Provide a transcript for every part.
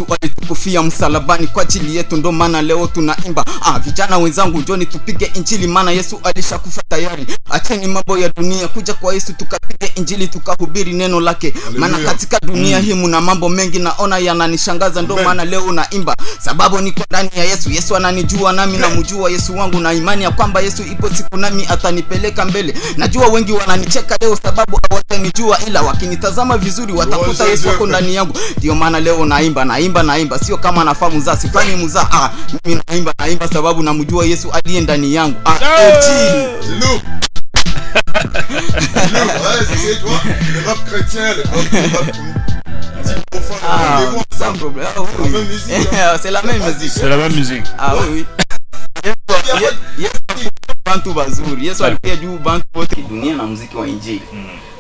Yesu alitukufia msalabani kwa ajili yetu, ndo maana leo tunaimba. Vijana wenzangu, njoni tupige injili, maana Yesu alishakufa tayari. Acheni mambo ya dunia, kuja kwa Yesu tukapige injili, tukahubiri neno lake. Maana katika dunia hii mna mambo mengi naona yananishangaza, ndo maana leo naimba. Sababu niko ndani ya Yesu. Yesu ananijua nami namjua Yesu wangu, na imani ya kwamba Yesu ipo siku nami atanipeleka mbele. Najua wengi wananicheka leo sababu hawatanijua, ila wakinitazama vizuri watakuta Yesu wako ndani yangu. Ndio maana leo naimba, sio kama nafahamu muzaa, sifanyi muzaa. Mimi naimba sababu namjua Yesu aliye ndani yangu. C'est toi, le rap chrétien, le rap sans problème. C'est la même musique. C'est la même musique. Oui. Bantu bazuri. Yesu alikuja juu bantu wote dunia na muziki wa injili.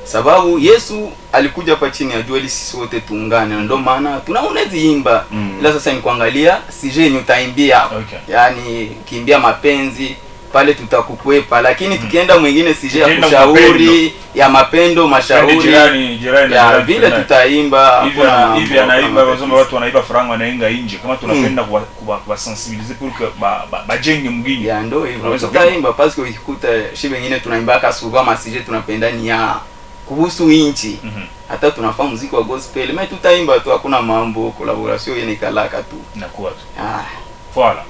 Sababu Yesu alikuja hapa chini ya jua ili sisi wote tuungane, na ndio maana tunaunezi imba. Ila sasa ni kuangalia sije ni utaimbia. Yaani kimbia mapenzi pale tutakukwepa, lakini tukienda mwingine sije ya kushauri ya mapendo, mashauri jirani ya vile tutaimba. Hivi anaimba wasema watu wanaiba franga wanaenga nje, kama tunapenda kuwa sensibiliser pour que bajenge mwingine. Ya ndio hivyo tutaimba, parce que ukikuta shi wengine tunaimba kasuva kama sije tunapenda ni ya kuhusu inchi. Hata tunafahamu muziki wa gospel, mais tutaimba tu, hakuna mambo collaboration yenye kalaka tu. Inakuwa tu. Voilà.